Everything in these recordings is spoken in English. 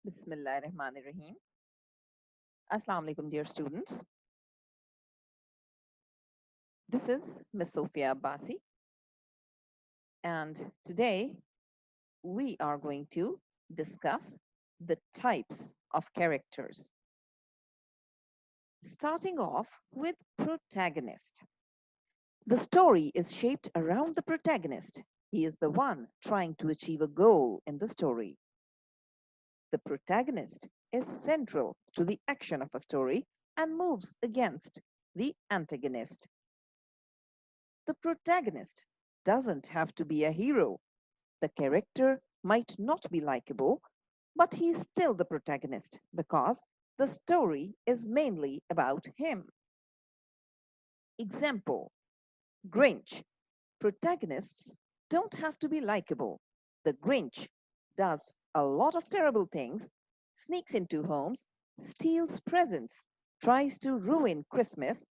Bismillahirrahmanirrahim. Assalamu alaikum, dear students. This is Miss Sophia Abbasi, and today we are going to discuss the types of characters. Starting off with protagonist. The story is shaped around the protagonist. He is the one trying to achieve a goal in the story. The protagonist is central to the action of a story and moves against the antagonist. The protagonist doesn't have to be a hero. The character might not be likable, but he's still the protagonist because the story is mainly about him. Example: Grinch. Protagonists don't have to be likable. The Grinch does a lot of terrible things, sneaks into homes, steals presents, tries to ruin Christmas.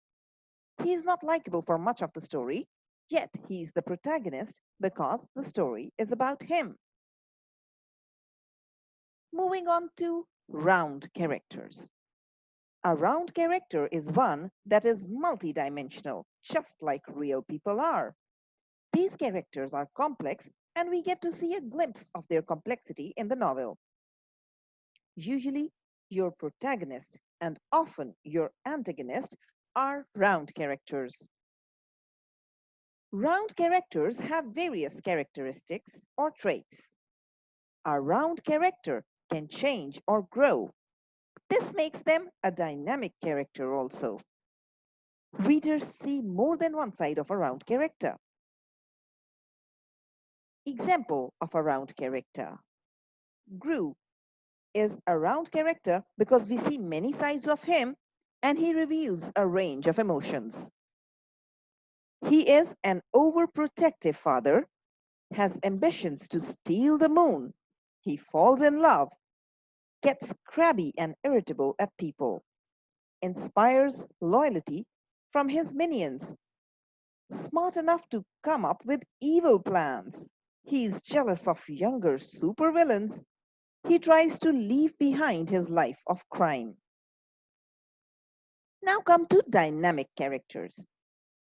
He's not likable for much of the story, yet he's the protagonist because the story is about him. Moving on to round characters. A round character is one that is multidimensional, just like real people are. These characters are complex, and we get to see a glimpse of their complexity in the novel. Usually, your protagonist and often your antagonist are round characters. Round characters have various characteristics or traits. A round character can change or grow. This makes them a dynamic character also. Readers see more than one side of a round character. Example of a round character. Gru is a round character because we see many sides of him and he reveals a range of emotions. He is an overprotective father, has ambitions to steal the moon. He falls in love, gets crabby and irritable at people, inspires loyalty from his minions, smart enough to come up with evil plans. He's jealous of younger supervillains. He tries to leave behind his life of crime. Now come to dynamic characters.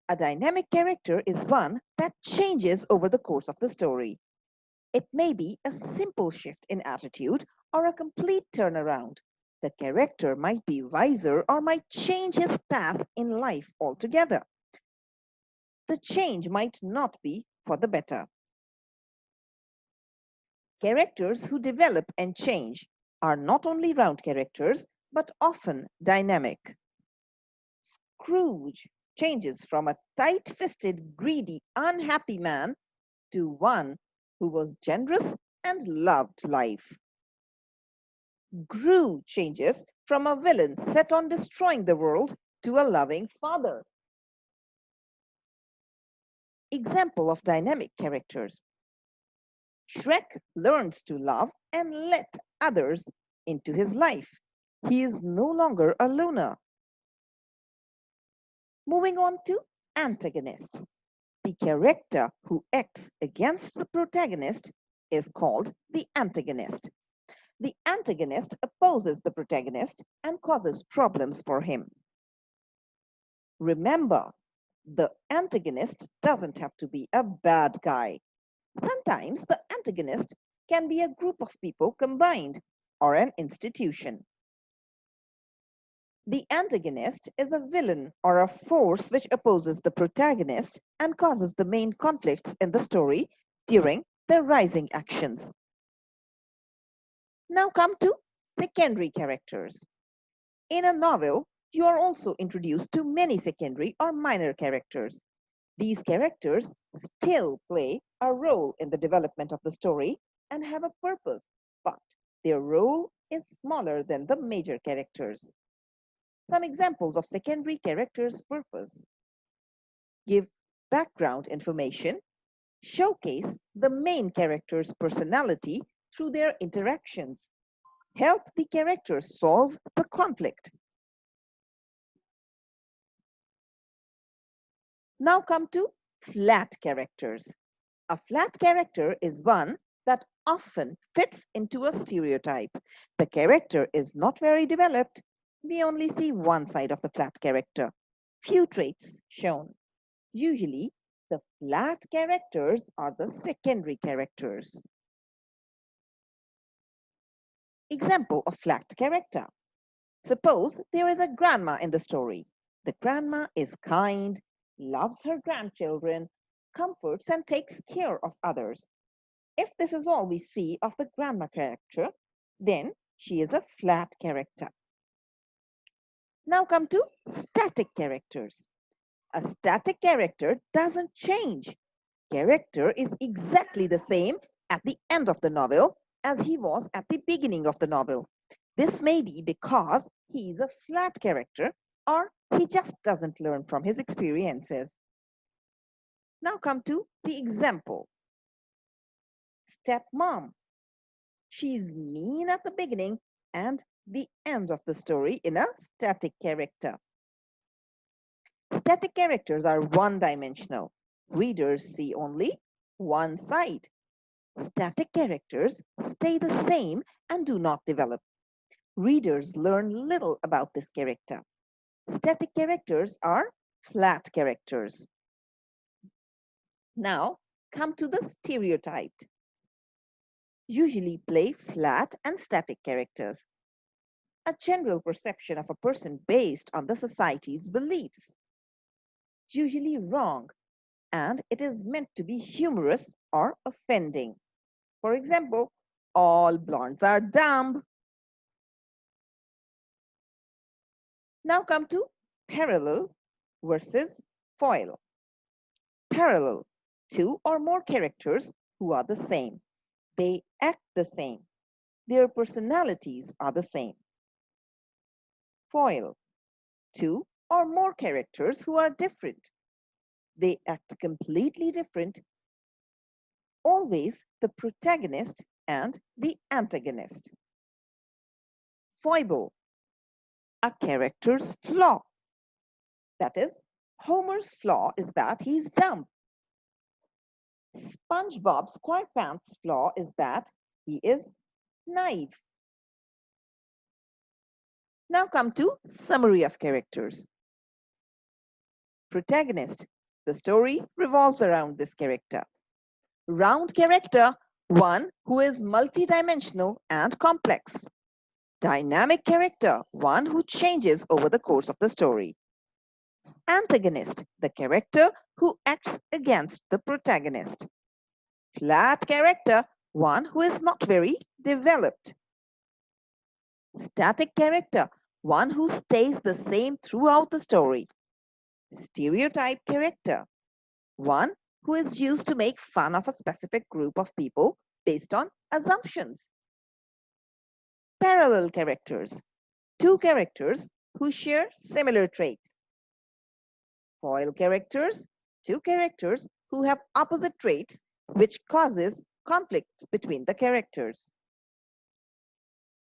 A dynamic character is one that changes over the course of the story. It may be a simple shift in attitude or a complete turnaround. The character might be wiser or might change his path in life altogether. The change might not be for the better. Characters who develop and change are not only round characters, but often dynamic. Scrooge changes from a tight fisted, greedy, unhappy man to one who was generous and loved life. Gru changes from a villain set on destroying the world to a loving father. Example of dynamic characters. Shrek learns to love and let others into his life. He is no longer a loner. Moving on to antagonist. The character who acts against the protagonist is called the antagonist. The antagonist opposes the protagonist and causes problems for him. Remember, the antagonist doesn't have to be a bad guy. Sometimes the antagonist can be a group of people combined or an institution. The antagonist is a villain or a force which opposes the protagonist and causes the main conflicts in the story during the rising actions. Now come to secondary characters. In a novel, you are also introduced to many secondary or minor characters. These characters still play a role in the development of the story and have a purpose, but their role is smaller than the major characters. Some examples of secondary characters' purpose: give background information, showcase the main character's personality through their interactions, help the characters solve the conflict. Now come to flat characters. A flat character is one that often fits into a stereotype. The character is not very developed. We only see one side of the flat character. Few traits shown. Usually, the flat characters are the secondary characters. Example of flat character. Suppose there is a grandma in the story. The grandma is kind, loves her grandchildren, comforts and takes care of others. If this is all we see of the grandma character, then she is a flat character. Now come to static characters. A static character doesn't change. Character is exactly the same at the end of the novel as he was at the beginning of the novel. This may be because he is a flat character or he just doesn't learn from his experiences. Now come to the example. Stepmom. She's mean at the beginning and the end of the story in a static character. Static characters are one-dimensional. Readers see only one side. Static characters stay the same and do not develop. Readers learn little about this character. Static characters are flat characters. Now, come to the stereotyped. Usually play flat and static characters. A general perception of a person based on the society's beliefs. Usually wrong, and it is meant to be humorous or offending. For example, all blondes are dumb. Now come to parallel versus foil. Parallel, two or more characters who are the same. They act the same. Their personalities are the same. Foil, two or more characters who are different. They act completely different. Always the protagonist and the antagonist. Foible, a character's flaw. That is, Homer's flaw is that he's dumb. SpongeBob SquarePants' flaw is that he is naive. Now come to summary of characters. Protagonist. The story revolves around this character. Round character, one who is multidimensional and complex. Dynamic character, one who changes over the course of the story. Antagonist, the character who acts against the protagonist. Flat character, one who is not very developed. Static character, one who stays the same throughout the story. Stereotype character, one who is used to make fun of a specific group of people based on assumptions. Parallel characters, two characters who share similar traits. Foil characters, two characters who have opposite traits, which causes conflict between the characters.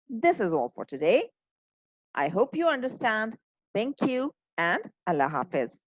This is all for today. I hope you understand. Thank you and Allah Hafiz.